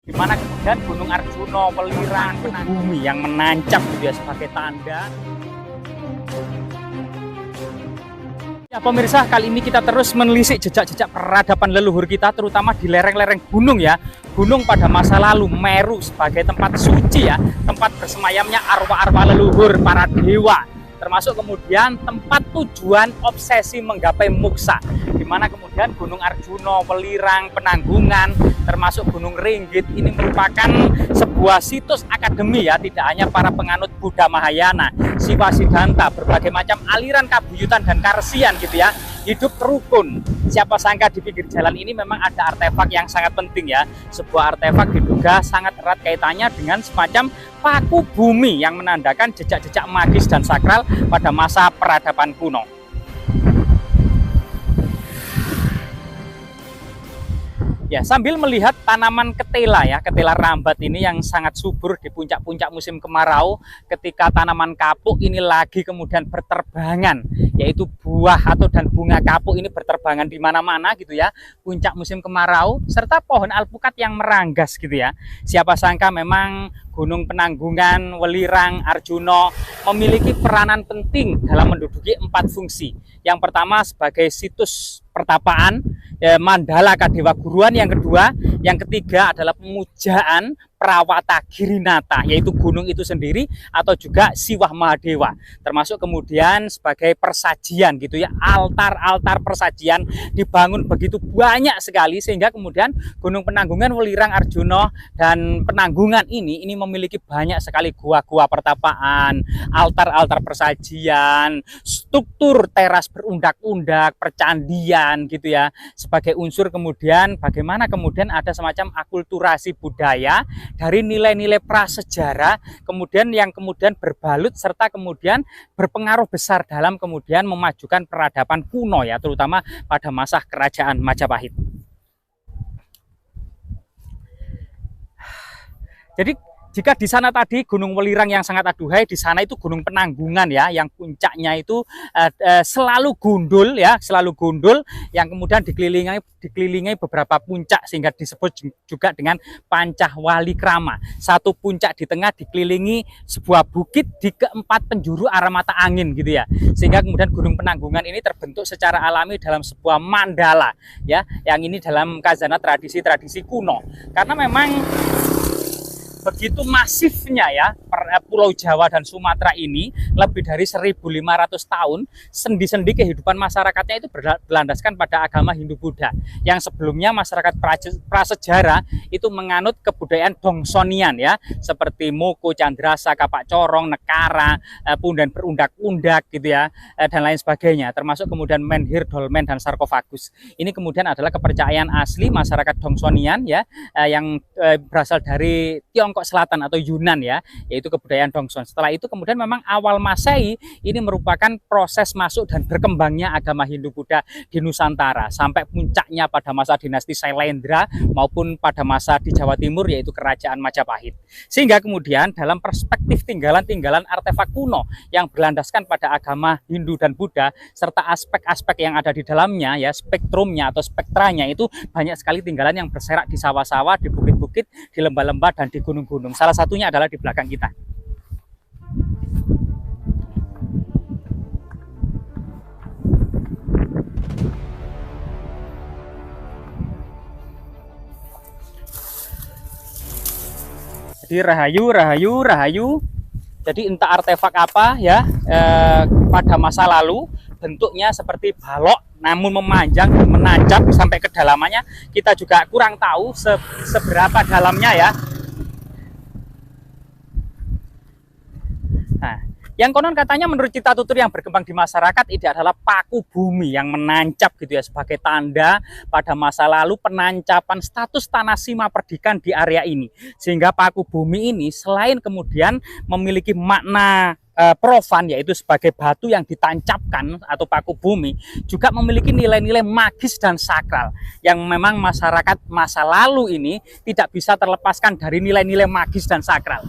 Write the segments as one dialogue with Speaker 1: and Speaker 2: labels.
Speaker 1: Di mana kemudian Gunung Arjuna, Welirang, bumi yang menancap gitu ya sebagai tanda. Ya pemirsa, kali ini kita terus menelisik jejak-jejak peradaban leluhur kita, terutama di lereng-lereng gunung ya. Gunung pada masa lalu, Meru sebagai tempat suci ya, tempat bersemayamnya arwah-arwah leluhur para dewa. Termasuk kemudian tempat tujuan obsesi menggapai moksa, di mana kemudian Gunung Arjuna, Welirang, Penanggungan, termasuk Gunung Ringgit ini merupakan sebuah situs akademi ya, tidak hanya para penganut Buddha Mahayana, Siwa Siddhanta, berbagai macam aliran kabuyutan dan karsian gitu ya, hidup rukun. Siapa sangka di pinggir jalan ini memang ada artefak yang sangat penting ya, sebuah artefak diduga sangat erat kaitannya dengan semacam paku bumi yang menandakan jejak-jejak magis dan sakral pada masa peradaban kuno. Ya, sambil melihat tanaman ketela ya, ketela rambat ini yang sangat subur di puncak-puncak musim kemarau, ketika tanaman kapuk ini lagi kemudian berterbangan, yaitu buah atau dan bunga kapuk ini berterbangan di mana-mana gitu ya, puncak musim kemarau, serta pohon alpukat yang meranggas gitu ya. Siapa sangka memang Gunung Penanggungan, Welirang, Arjuna memiliki peranan penting dalam menduduki 4 fungsi. Yang pertama sebagai situs pertapaan, mandala kadewa guruan, yang kedua, yang ketiga adalah pemujaan Prawata Girinata, yaitu gunung itu sendiri atau juga Siwah Mahadewa, termasuk kemudian sebagai persajian gitu ya, altar-altar persajian dibangun begitu banyak sekali, sehingga kemudian Gunung Penanggungan, Welirang, Arjuna dan Penanggungan ini memiliki banyak sekali gua-gua pertapaan, altar-altar persajian, struktur teras berundak-undak, percandian gitu ya, sebagai unsur kemudian bagaimana kemudian ada semacam akulturasi budaya dari nilai-nilai prasejarah, kemudian yang kemudian berbalut serta kemudian berpengaruh besar dalam kemudian memajukan peradaban kuno ya, terutama pada masa kerajaan Majapahit. Jadi jika di sana tadi Gunung Welirang yang sangat aduhai, di sana itu Gunung Penanggungan ya, yang puncaknya itu selalu gundul ya, selalu gundul, yang kemudian dikelilingi beberapa puncak sehingga disebut juga dengan Pancawalikrama. Satu puncak di tengah dikelilingi sebuah bukit di keempat penjuru arah mata angin gitu ya. Sehingga kemudian Gunung Penanggungan ini terbentuk secara alami dalam sebuah mandala ya, yang ini dalam khazanah tradisi-tradisi kuno. Karena memang begitu masifnya ya Pulau Jawa dan Sumatera ini, lebih dari 1.500 tahun, sendi-sendi kehidupan masyarakatnya itu berlandaskan pada agama Hindu-Buddha, yang sebelumnya masyarakat prasejarah itu menganut kebudayaan Dongsonian ya, seperti Moko, Candrasa, Kapak Corong, Nekara, Punden berundak-undak gitu ya, dan lain sebagainya, termasuk kemudian menhir, dolmen, dan sarkofagus. Ini kemudian adalah kepercayaan asli masyarakat Dongsonian ya, yang berasal dari Tiongkok Selatan atau Yunan ya, yaitu kebudayaan Dongson. Setelah itu kemudian memang awal Masehi ini merupakan proses masuk dan berkembangnya agama Hindu-Buddha di Nusantara, sampai puncaknya pada masa dinasti Sailendra maupun pada masa di Jawa Timur yaitu Kerajaan Majapahit. Sehingga kemudian dalam perspektif tinggalan-tinggalan artefak kuno yang berlandaskan pada agama Hindu dan Buddha serta aspek-aspek yang ada di dalamnya ya, spektrumnya atau spektranya itu banyak sekali tinggalan yang berserak di sawah-sawah, di bukit-bukit, di lembah-lembah, dan di gunung-gunung. Salah satunya adalah di belakang kita. Jadi rahayu. Jadi entah artefak apa ya, pada masa lalu bentuknya seperti balok namun memanjang dan menancap sampai kedalamannya, kita juga kurang tahu seberapa dalamnya ya. Nah, yang konon katanya menurut cerita tutur yang berkembang di masyarakat ini adalah paku bumi yang menancap gitu ya, sebagai tanda pada masa lalu penancapan status tanah sima perdikan di area ini. Sehingga paku bumi ini selain kemudian memiliki makna profan, yaitu sebagai batu yang ditancapkan atau paku bumi, juga memiliki nilai-nilai magis dan sakral yang memang masyarakat masa lalu ini tidak bisa terlepaskan dari nilai-nilai magis dan sakral.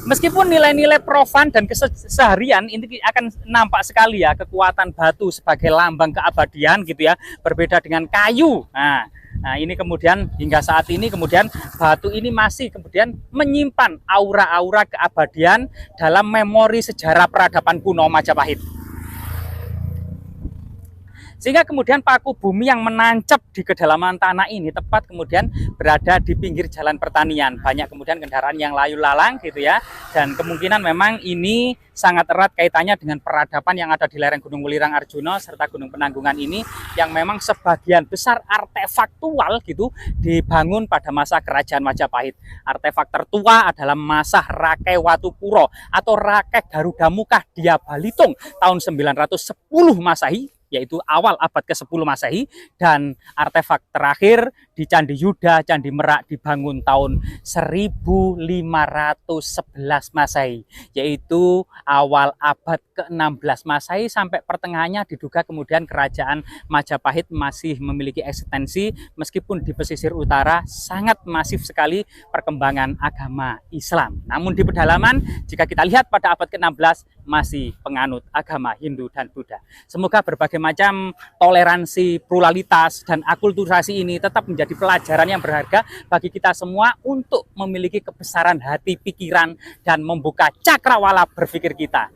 Speaker 1: Meskipun nilai-nilai profan dan keseharian ini akan nampak sekali ya, kekuatan batu sebagai lambang keabadian gitu ya, berbeda dengan kayu. Nah, Nah, ini kemudian hingga saat ini kemudian batu ini masih kemudian menyimpan aura-aura keabadian dalam memori sejarah peradaban kuno Majapahit. Sehingga kemudian paku bumi yang menancap di kedalaman tanah ini tepat kemudian berada di pinggir jalan pertanian. Banyak kemudian kendaraan yang layu lalang gitu ya. Dan kemungkinan memang ini sangat erat kaitannya dengan peradaban yang ada di lereng Gunung Welirang Arjuna serta Gunung Penanggungan ini, yang memang sebagian besar artefaktual gitu dibangun pada masa kerajaan Majapahit. Artefak tertua adalah masa Rakeh Watukuro atau Rakeh Garuda Muka Dia Balitung tahun 910 Masehi, yaitu awal abad ke-10 Masehi, dan artefak terakhir di Candi Yuda, Candi Merak dibangun tahun 1511 Masehi, yaitu awal abad ke-16 Masehi sampai pertengahannya diduga kemudian kerajaan Majapahit masih memiliki eksistensi meskipun di pesisir utara sangat masif sekali perkembangan agama Islam. Namun di pedalaman jika kita lihat pada abad ke-16 masih penganut agama Hindu dan Buddha. Semoga berbagai macam toleransi, pluralitas, dan akulturasi ini tetap menjadi pelajaran yang berharga bagi kita semua untuk memiliki kebesaran hati, pikiran, dan membuka cakrawala berpikir kita.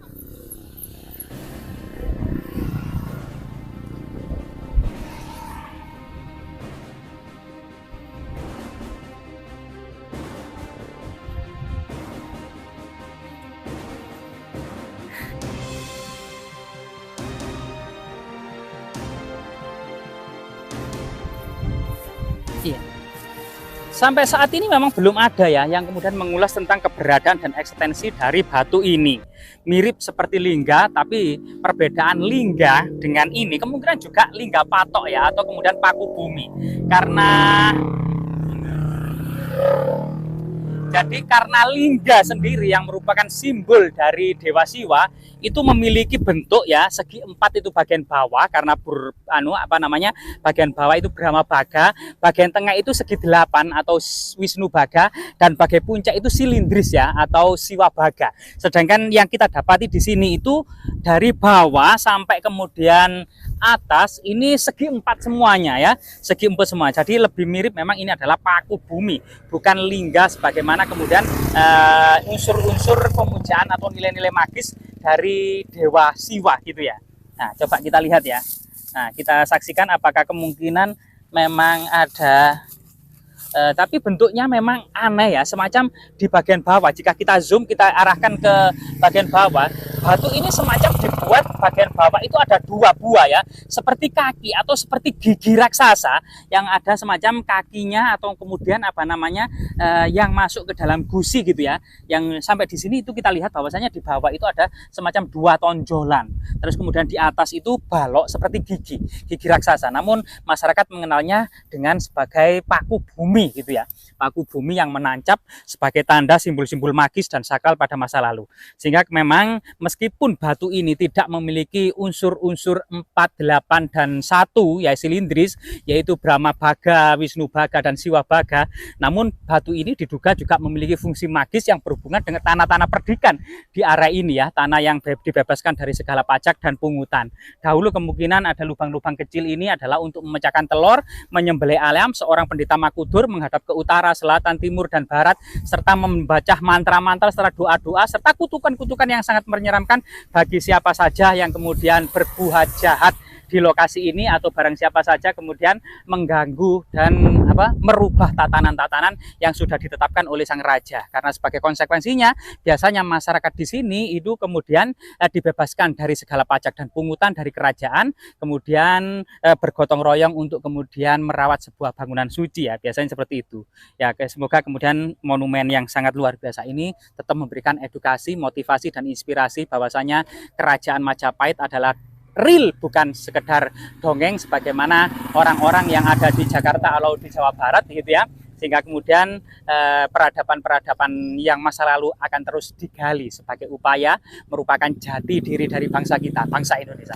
Speaker 1: Iya. Sampai saat ini memang belum ada ya yang kemudian mengulas tentang keberadaan dan eksistensi dari batu ini. Mirip seperti lingga, tapi perbedaan lingga dengan ini kemungkinan juga lingga patok ya, atau kemudian paku bumi. Karena lingga sendiri yang merupakan simbol dari Dewa Siwa itu memiliki bentuk ya segi empat, itu bagian bawah karena bagian bawah itu Brahma Baga, bagian tengah itu segi delapan atau Wisnu Baga, dan bagian puncak itu silindris ya atau Siwa Baga. Sedangkan yang kita dapati di sini itu dari bawah sampai kemudian atas ini segi empat semuanya ya, segi empat semua. Jadi lebih mirip memang ini adalah paku bumi, bukan lingga sebagaimana kemudian unsur-unsur pemujaan atau nilai-nilai magis dari Dewa Siwa gitu ya. Nah, coba kita lihat ya. Nah, kita saksikan apakah kemungkinan memang ada tapi bentuknya memang aneh ya, semacam di bagian bawah. Jika kita zoom, kita arahkan ke bagian bawah, batu ini semacam dibuat bagian bawah itu ada dua buah ya, seperti kaki atau seperti gigi raksasa yang ada semacam kakinya atau kemudian yang masuk ke dalam gusi gitu ya. Yang sampai di sini itu kita lihat bahwasanya di bawah itu ada semacam dua tonjolan. Terus kemudian di atas itu balok seperti gigi raksasa. Namun masyarakat mengenalnya dengan sebagai paku bumi gitu ya, paku bumi yang menancap sebagai tanda simbol-simbol magis dan sakral pada masa lalu. Sehingga memang meskipun batu ini tidak memiliki unsur-unsur 4, 8, dan 1 ya silindris, yaitu Brahma Baga, Wisnu Baga, dan Siwa Baga, namun batu ini diduga juga memiliki fungsi magis yang berhubungan dengan tanah-tanah perdikan di area ini ya, tanah yang dibebaskan dari segala pajak dan pungutan. Dahulu kemungkinan ada lubang-lubang kecil ini adalah untuk memecahkan telur, menyembelih ayam. Seorang pendeta Makudur menghadap ke utara, selatan, timur, dan barat, serta membaca mantra-mantra serta doa-doa serta kutukan-kutukan yang sangat menyeramkan bagi siapa saja yang kemudian berbuat jahat di lokasi ini, atau barang siapa saja kemudian mengganggu dan merubah tatanan-tatanan yang sudah ditetapkan oleh sang raja. Karena sebagai konsekuensinya biasanya masyarakat di sini itu kemudian dibebaskan dari segala pajak dan pungutan dari kerajaan, kemudian bergotong royong untuk kemudian merawat sebuah bangunan suci ya, biasanya seperti itu ya. Semoga kemudian monumen yang sangat luar biasa ini tetap memberikan edukasi, motivasi, dan inspirasi bahwasanya kerajaan Majapahit adalah real, bukan sekedar dongeng sebagaimana orang-orang yang ada di Jakarta atau di Jawa Barat gitu ya. Sehingga kemudian peradaban-peradaban yang masa lalu akan terus digali sebagai upaya merupakan jati diri dari bangsa kita, bangsa Indonesia.